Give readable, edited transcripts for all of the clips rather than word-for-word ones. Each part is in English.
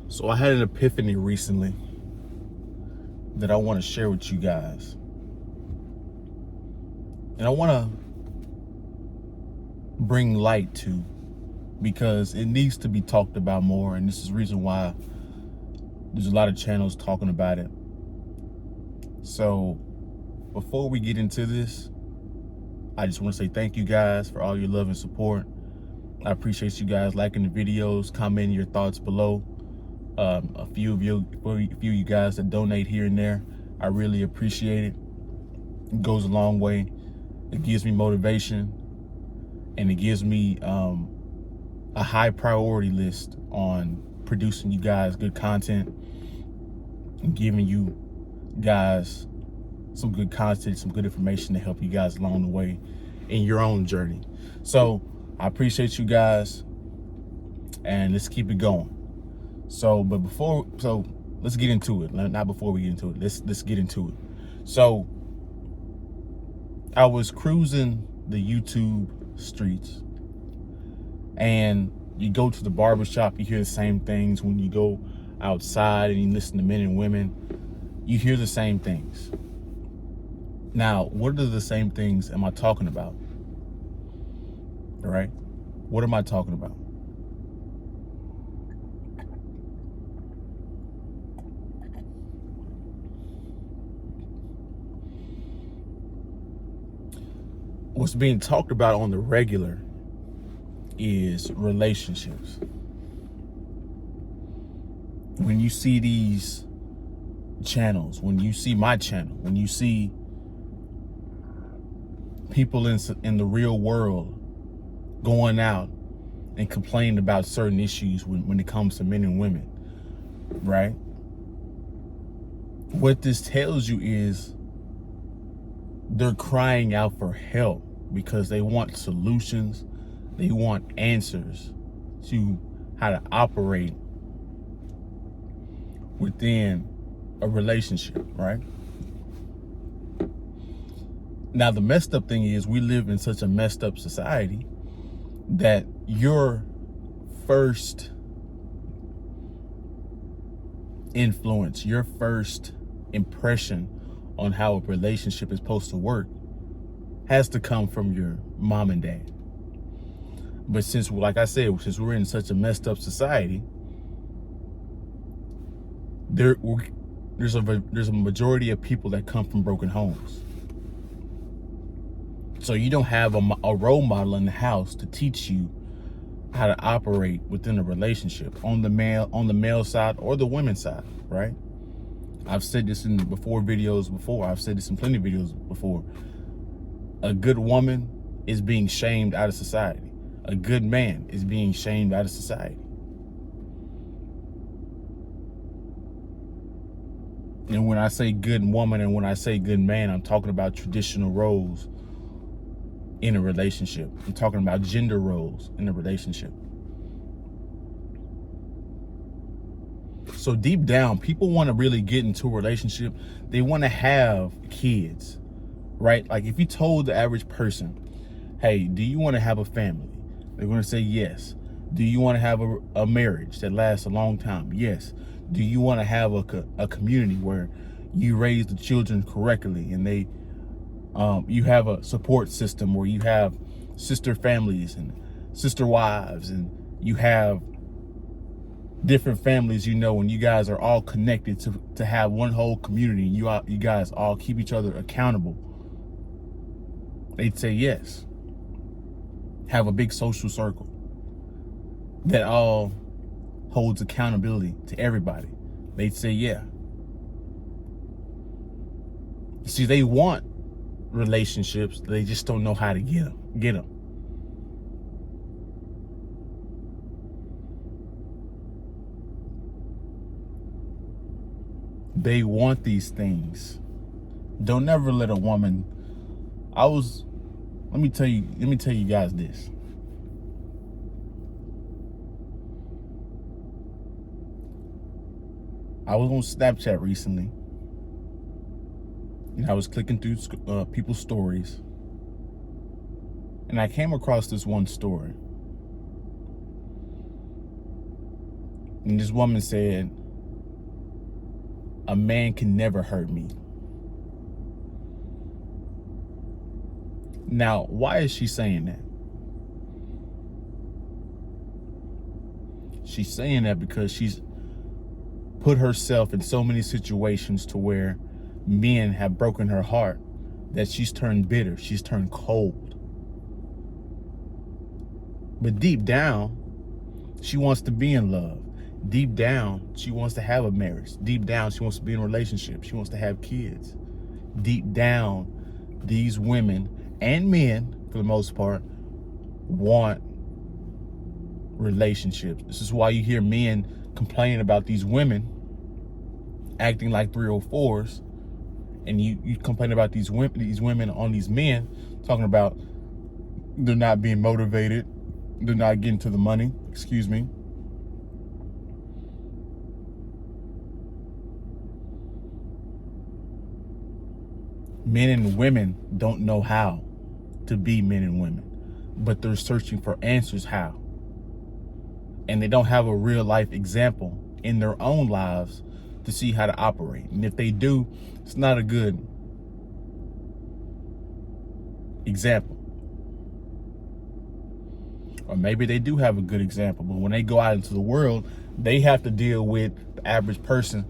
So I had an epiphany recently that I want to share with you guys. And I want to bring light to, because it needs to be talked about more. And this is the reason why there's a lot of channels talking about it. So before we get into this, I just want to say thank you guys for all your love and support. I appreciate you guys liking the videos, commenting your thoughts below. A few of you guys that donate here and there, I really appreciate it. It goes a long way. It gives me motivation, and it gives me a high priority list on producing you guys good content and giving you guys some good content, some good information to help you guys along the way in your own journey. So I appreciate you guys, and let's keep it going. So let's get into it. Not before we get into it. Let's get into it. So I was cruising the YouTube streets, and you go to the barbershop, you hear the same things. When you go outside and you listen to men and women, you hear the same things. Now, what are the same things am I talking about? All right? What am I talking about? What's being talked about on the regular is relationships. When you see these channels, when you see my channel, when you see people in the real world going out and complaining about certain issues when it comes to men and women, right? What this tells you is they're crying out for help because they want solutions. They want answers to how to operate within a relationship, right? Now, the messed up thing is we live in such a messed up society that your first influence, your first impression on how a relationship is supposed to work has to come from your mom and dad. But since, like I said, since we're in such a messed up society, there's a majority of people that come from broken homes. So you don't have a role model in the house to teach you how to operate within a relationship on the male side or the women's side, right? I've said this in videos before. I've said this in plenty of videos before. A good woman is being shamed out of society. A good man is being shamed out of society. And when I say good woman and when I say good man, I'm talking about traditional roles in a relationship. I'm talking about gender roles in a relationship. So deep down, people want to really get into a relationship. They want to have kids, right? Like if you told the average person, hey, do you want to have a family? They're going to say yes. Do you want to have a marriage that lasts a long time? Yes. Do you want to have a community where you raise the children correctly and they you have a support system where you have sister families and sister wives, and you have different families, and you guys are all connected to have one whole community, and you guys all keep each other accountable? They'd say yes. Have a big social circle that all holds accountability to everybody. They'd say yeah. See, they want relationships, they just don't know how to get them. They want these things. Don't never let a woman. Let me tell you guys this. I was on Snapchat recently, and I was clicking through people's stories, and I came across this one story. And this woman said, a man can never hurt me. Now, why is she saying that? She's saying that because she's put herself in so many situations to where men have broken her heart that she's turned bitter, she's turned cold. But deep down, she wants to be in love. Deep down, she wants to have a marriage. Deep down, she wants to be in a relationship. She wants to have kids. Deep down, these women and men, for the most part, want relationships. This is why you hear men complaining about these women acting like 304s, and you complain about these women on these men, talking about they're not being motivated, they're not getting to the money, excuse me. Men and women don't know how to be men and women, but they're searching for answers how. And they don't have a real life example in their own lives to see how to operate. And if they do, it's not a good example. Or maybe they do have a good example, but when they go out into the world, they have to deal with the average person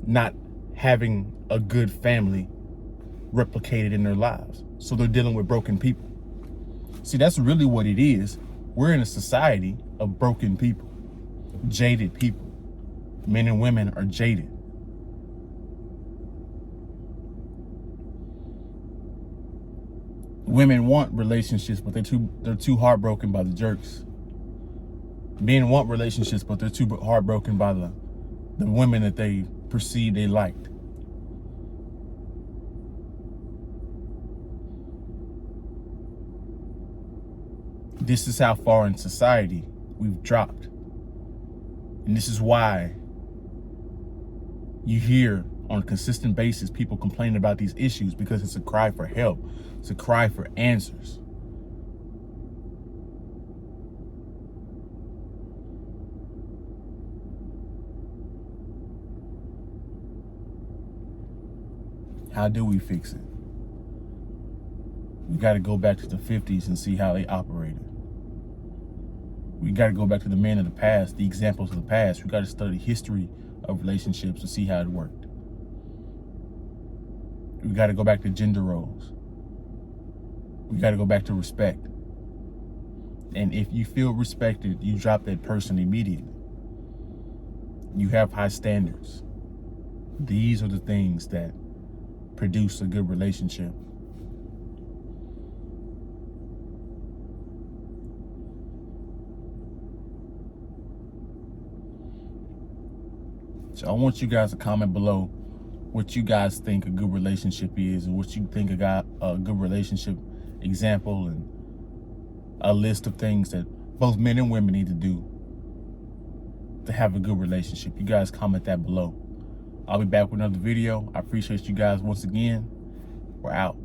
not having a good family replicated in their lives. So they're dealing with broken people. See, that's really what it is. We're in a society of broken people, jaded people. Men and women are jaded. Women want relationships, but they're too heartbroken by the jerks. Men want relationships, but they're too heartbroken by the women that they perceive they liked. This is how far in society we've dropped. And this is why you hear on a consistent basis people complaining about these issues, because it's a cry for help. It's a cry for answers. How do we fix it? We got to go back to the 50s and see how they operated. We got to go back to the men of the past, the examples of the past. We got to study history of relationships to see how it worked. We got to go back to gender roles. We got to go back to respect. And if you feel respected, you drop that person immediately. You have high standards. These are the things that produce a good relationship. So I want you guys to comment below what you guys think a good relationship is, and what you think a good relationship example, and a list of things that both men and women need to do to have a good relationship. You guys comment that below. I'll be back with another video. I appreciate you guys once again. We're out.